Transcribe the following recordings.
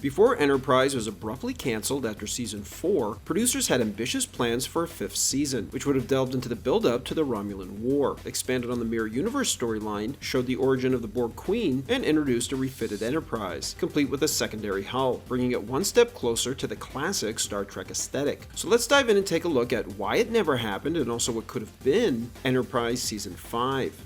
Before Enterprise was abruptly cancelled after Season 4, producers had ambitious plans for a 5th season, which would have delved into the build-up to the Romulan War, expanded on the Mirror Universe storyline, showed the origin of the Borg Queen, and introduced a refitted Enterprise, complete with a secondary hull, bringing it one step closer to the classic Star Trek aesthetic. So let's dive in and take a look at why it never happened and also what could have been Enterprise Season 5.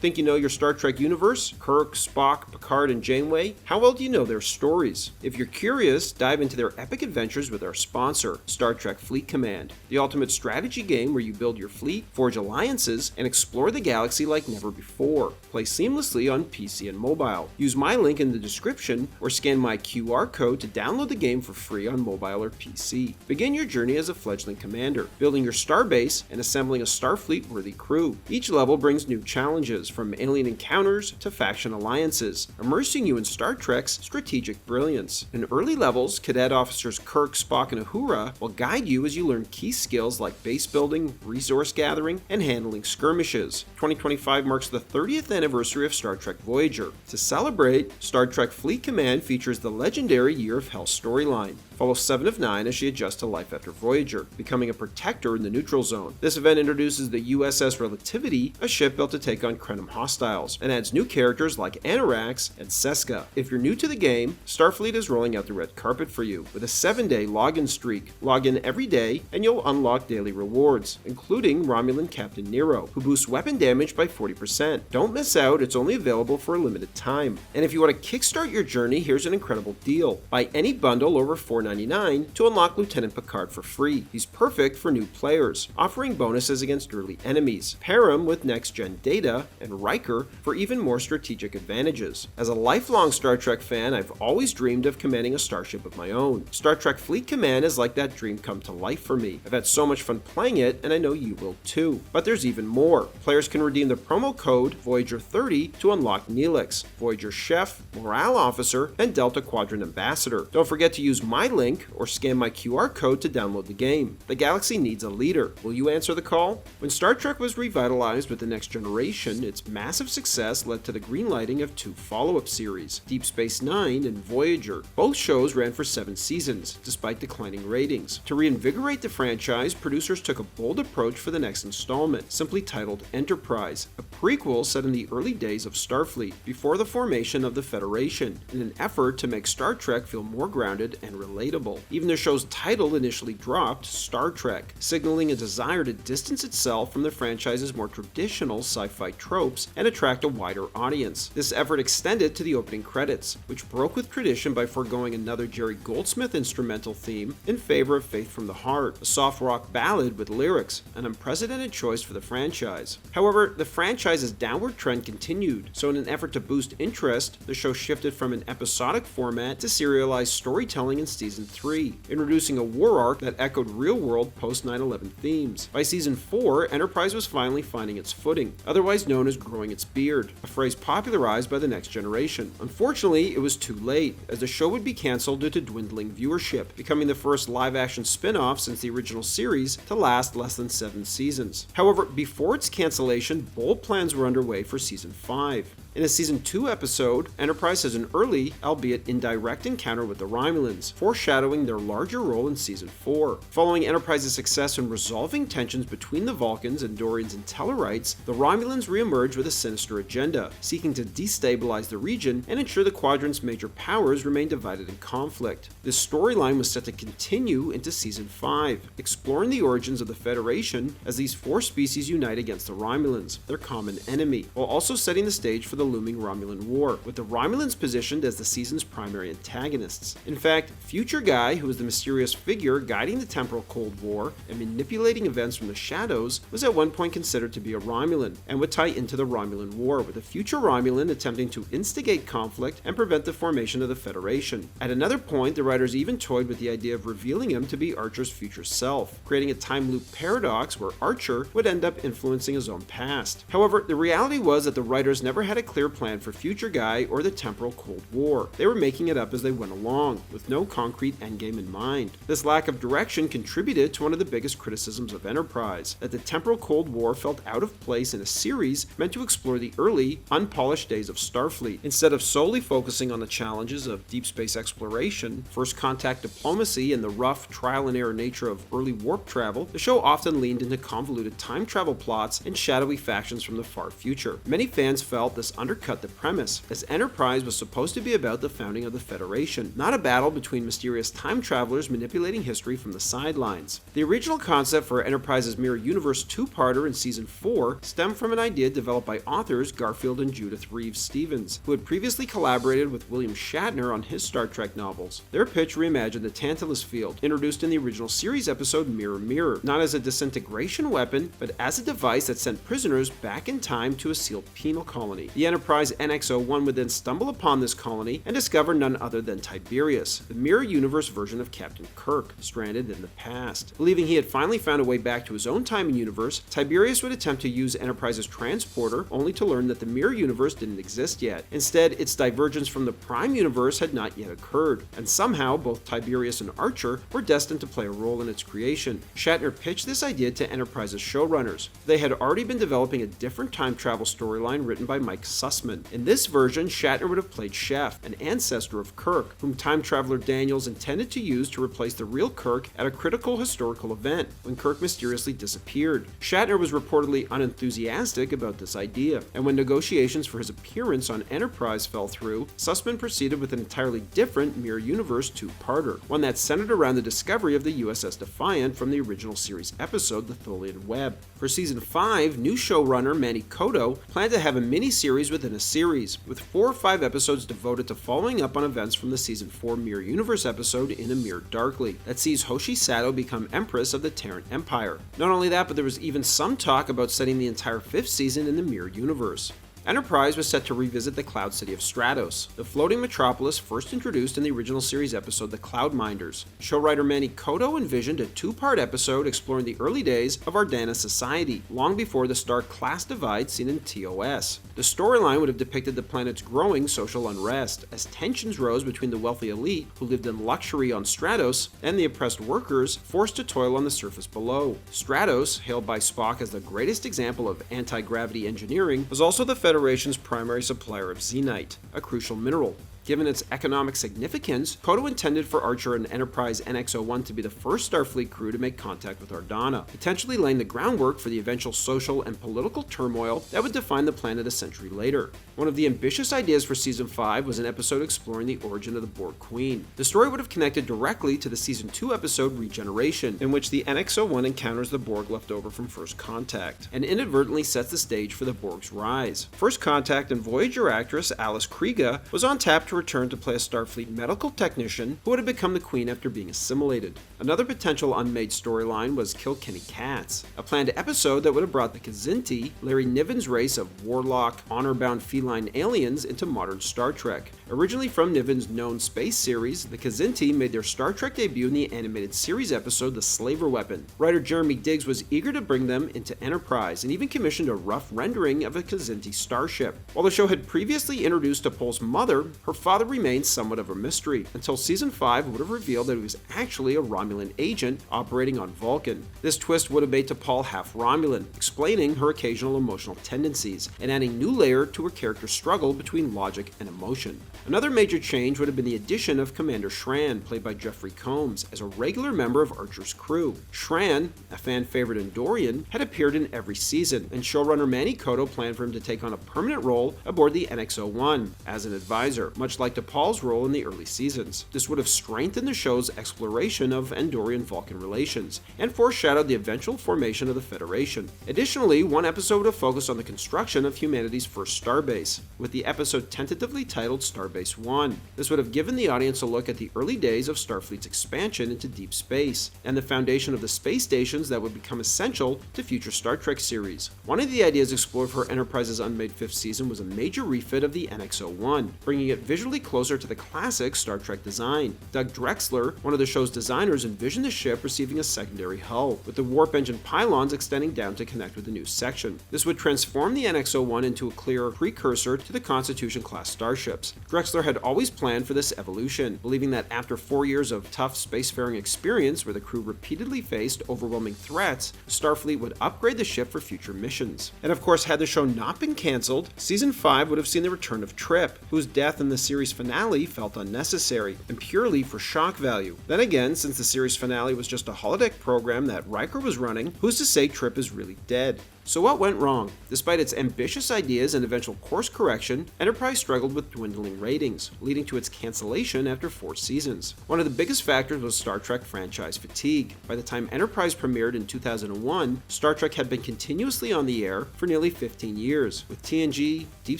Think you know your Star Trek universe? Kirk, Spock, Picard, and Janeway? How well do you know their stories? If you're curious, dive into their epic adventures with our sponsor, Star Trek Fleet Command, the ultimate strategy game where you build your fleet, forge alliances, and explore the galaxy like never before. Play seamlessly on PC and mobile. Use my link in the description or scan my QR code to download the game for free on mobile or PC. Begin your journey as a fledgling commander, building your starbase and assembling a Starfleet-worthy crew. Each level brings new challenges, from alien encounters to faction alliances, immersing you in Star Trek's strategic brilliance. In early levels, cadet officers Kirk, Spock, and Uhura will guide you as you learn key skills like base building, resource gathering, and handling skirmishes. 2025 marks the 30th anniversary of Star Trek Voyager. To celebrate, Star Trek Fleet Command features the legendary Year of Hell storyline. Follow Seven of Nine as she adjusts to life after Voyager, becoming a protector in the neutral zone. This event introduces the USS Relativity, a ship built to take on Krenim hostiles, and adds new characters like Anarax and Seska. If you're new to the game, Starfleet is rolling out the red carpet for you with a 7-day login streak. Log in every day and you'll unlock daily rewards, including Romulan Captain Nero, who boosts weapon damage by 40%. Don't miss out, it's only available for a limited time. And if you want to kickstart your journey, here's an incredible deal. Buy any bundle over $4.99 to unlock Lieutenant Picard for free. He's perfect for new players, offering bonuses against early enemies. Pair him with next-gen data and Riker for even more strategic advantages. As a lifelong Star Trek fan, I've always dreamed of commanding a starship of my own. Star Trek Fleet Command is like that dream come to life for me. I've had so much fun playing it, and I know you will too. But there's even more. Players can redeem the promo code Voyager30 to unlock Neelix, Voyager Chef, Morale Officer, and Delta Quadrant Ambassador. Don't forget to use my link or scan my QR code to download the game. The galaxy needs a leader. Will you answer the call? When Star Trek was revitalized with the Next Generation, its massive success led to the greenlighting of 2 follow-up series, Deep Space Nine and Voyager. Both shows ran for 7 seasons, despite declining ratings. To reinvigorate the franchise, producers took a bold approach for the next installment, simply titled Enterprise, a prequel set in the early days of Starfleet, before the formation of the Federation, in an effort to make Star Trek feel more grounded and relatable. Even the show's title initially dropped, Star Trek, signaling a desire to distance itself from the franchise's more traditional sci-fi tropes and attract a wider audience. This effort extended to the opening credits, which broke with tradition by foregoing another Jerry Goldsmith instrumental theme in favor of Faith from the Heart, a soft rock ballad with lyrics, an unprecedented choice for the franchise. However, the franchise's downward trend continued, so in an effort to boost interest, the show shifted from an episodic format to serialized storytelling in Season 3, introducing a war arc that echoed real-world post-9/11 themes. By Season 4, Enterprise was finally finding its footing, otherwise known as growing its beard, a phrase popularized by the Next Generation. Unfortunately, it was too late, as the show would be canceled due to dwindling viewership, becoming the first live-action spin-off since the original series to last less than 7 seasons. However, before its cancellation, bold plans were underway for Season 5. In a Season 2 episode, Enterprise has an early, albeit indirect, encounter with the Romulans, foreshadowing their larger role in Season 4. Following Enterprise's success in resolving tensions between the Vulcans, Andorians, and Tellarites, the Romulans re-emerge with a sinister agenda, seeking to destabilize the region and ensure the Quadrant's major powers remain divided in conflict. This storyline was set to continue into Season 5, exploring the origins of the Federation as these 4 species unite against the Romulans, their common enemy, while also setting the stage for the looming Romulan War, with the Romulans positioned as the season's primary antagonists. In fact, Future Guy, who is the mysterious figure guiding the temporal Cold War and manipulating events from the shadows, was at one point considered to be a Romulan, and would tie into the Romulan War, with a future Romulan attempting to instigate conflict and prevent the formation of the Federation. At another point, the writers even toyed with the idea of revealing him to be Archer's future self, creating a time loop paradox where Archer would end up influencing his own past. However, the reality was that the writers never had a clear plan for Future Guy or the temporal Cold War. They were making it up as they went along, with no concrete endgame in mind. This lack of direction contributed to one of the biggest criticisms of Enterprise, that the temporal Cold War felt out of place in a series meant to explore the early, unpolished days of Starfleet. Instead of solely focusing on the challenges of deep space exploration, first contact diplomacy, and the rough, trial-and-error nature of early warp travel, the show often leaned into convoluted time travel plots and shadowy factions from the far future. Many fans felt this undercut the premise, as Enterprise was supposed to be about the founding of the Federation, not a battle between mysterious time travelers manipulating history from the sidelines. The original concept for Enterprise's Mirror Universe two-parter in Season 4 stemmed from an idea developed by authors Garfield and Judith Reeves Stevens, who had previously collaborated with William Shatner on his Star Trek novels. Their pitch reimagined the Tantalus Field, introduced in the original series episode Mirror Mirror, not as a disintegration weapon, but as a device that sent prisoners back in time to a sealed penal colony. The Enterprise NX-01 would then stumble upon this colony and discover none other than Tiberius, the Mirror Universe version of Captain Kirk, stranded in the past. Believing he had finally found a way back to his own time and universe, Tiberius would attempt to use Enterprise's transporter, only to learn that the Mirror Universe didn't exist yet. Instead, its divergence from the Prime Universe had not yet occurred, and somehow both Tiberius and Archer were destined to play a role in its creation. Shatner pitched this idea to Enterprise's showrunners. They had already been developing a different time travel storyline written by Mike Sussman. In this version, Shatner would have played Chef, an ancestor of Kirk, whom time traveler Daniels intended to use to replace the real Kirk at a critical historical event, when Kirk mysteriously disappeared. Shatner was reportedly unenthusiastic about this idea, and when negotiations for his appearance on Enterprise fell through, Sussman proceeded with an entirely different Mirror Universe two-parter, one that centered around the discovery of the USS Defiant from the original series episode The Tholian Web. For Season 5, new showrunner Manny Coto planned to have a mini-series within a series, with 4 or 5 episodes devoted to following up on events from the Season 4 Mirror Universe episode In a Mirror Darkly, that sees Hoshi Sato become Empress of the Terran Empire. Not only that, but there was even some talk about setting the entire 5th season in the Mirror Universe. Enterprise was set to revisit the Cloud City of Stratos, the floating metropolis first introduced in the original series episode The Cloudminders. Showrunner Manny Coto envisioned a 2-part episode exploring the early days of Ardana society, long before the stark class divide seen in TOS. The storyline would have depicted the planet's growing social unrest, as tensions rose between the wealthy elite, who lived in luxury on Stratos, and the oppressed workers, forced to toil on the surface below. Stratos, hailed by Spock as the greatest example of anti-gravity engineering, was also the Federation's primary supplier of Zenyte, a crucial mineral. Given its economic significance, Coto intended for Archer and Enterprise NX-01 to be the first Starfleet crew to make contact with Ardana, potentially laying the groundwork for the eventual social and political turmoil that would define the planet a century later. One of the ambitious ideas for Season 5 was an episode exploring the origin of the Borg Queen. The story would have connected directly to the Season 2 episode Regeneration, in which the NX-01 encounters the Borg left over from First Contact, and inadvertently sets the stage for the Borg's rise. First Contact and Voyager actress Alice Krige was on tap to return to play a Starfleet medical technician who would have become the Queen after being assimilated. Another potential unmade storyline was Kilkenny Cats, a planned episode that would have brought the Kzinti, Larry Niven's race of warlock, honor-bound feline aliens, into modern Star Trek. Originally from Niven's known space series, the Kzinti made their Star Trek debut in the animated series episode The Slaver Weapon. Writer Jeremy Diggs was eager to bring them into Enterprise, and even commissioned a rough rendering of a Kzinti starship. While the show had previously introduced T'Pol's mother, her father remained somewhat of a mystery, until Season 5 would have revealed that he was actually a Romulan agent operating on Vulcan. This twist would have made T'Pol half Romulan, explaining her occasional emotional tendencies, and adding new layer to her character's struggle between logic and emotion. Another major change would have been the addition of Commander Shran, played by Jeffrey Combs, as a regular member of Archer's crew. Shran, a fan favorite Andorian, had appeared in every season, and showrunner Manny Coto planned for him to take on a permanent role aboard the NX-01 as an advisor, much like T'Pol's role in the early seasons. This would have strengthened the show's exploration of Andorian-Vulcan relations, and foreshadowed the eventual formation of the Federation. Additionally, one episode would have focused on the construction of humanity's first starbase, with the episode tentatively titled Starbase 1. This would have given the audience a look at the early days of Starfleet's expansion into deep space, and the foundation of the space stations that would become essential to future Star Trek series. One of the ideas explored for Enterprise's unmade 5th season was a major refit of the NX-01, bringing it visually visually closer to the classic Star Trek design. Doug Drexler, one of the show's designers, envisioned the ship receiving a secondary hull, with the warp engine pylons extending down to connect with the new section. This would transform the NX-01 into a clear precursor to the Constitution-class starships. Drexler had always planned for this evolution, believing that after 4 years of tough spacefaring experience where the crew repeatedly faced overwhelming threats, Starfleet would upgrade the ship for future missions. And of course, had the show not been cancelled, Season 5 would have seen the return of Trip, whose death in the series finale felt unnecessary, and purely for shock value. Then again, since the series finale was just a holodeck program that Riker was running, who's to say Trip is really dead? So what went wrong? Despite its ambitious ideas and eventual course correction, Enterprise struggled with dwindling ratings, leading to its cancellation after 4 seasons. One of the biggest factors was Star Trek franchise fatigue. By the time Enterprise premiered in 2001, Star Trek had been continuously on the air for nearly 15 years, with TNG, Deep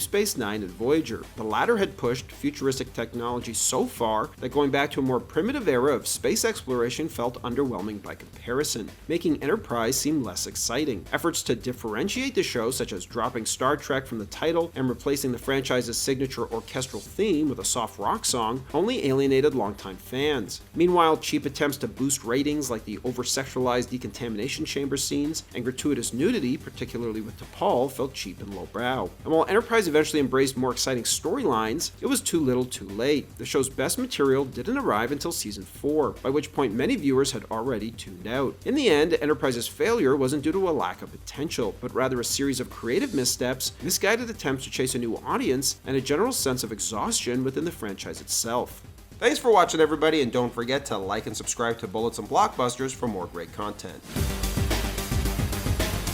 Space Nine, and Voyager. The latter had pushed futuristic technology so far that going back to a more primitive era of space exploration felt underwhelming by comparison, making Enterprise seem less exciting. Efforts to differentiate the show, such as dropping Star Trek from the title and replacing the franchise's signature orchestral theme with a soft rock song, only alienated longtime fans. Meanwhile, cheap attempts to boost ratings like the over-sexualized decontamination chamber scenes and gratuitous nudity, particularly with T'Pol, felt cheap and lowbrow. And while Enterprise eventually embraced more exciting storylines, it was too little too late. The show's best material didn't arrive until Season 4, by which point many viewers had already tuned out. In the end, Enterprise's failure wasn't due to a lack of potential, but rather a series of creative missteps, misguided attempts to chase a new audience, and a general sense of exhaustion within the franchise itself. Thanks for watching, everybody, and don't forget to like and subscribe to Bullets and Blockbusters for more great content.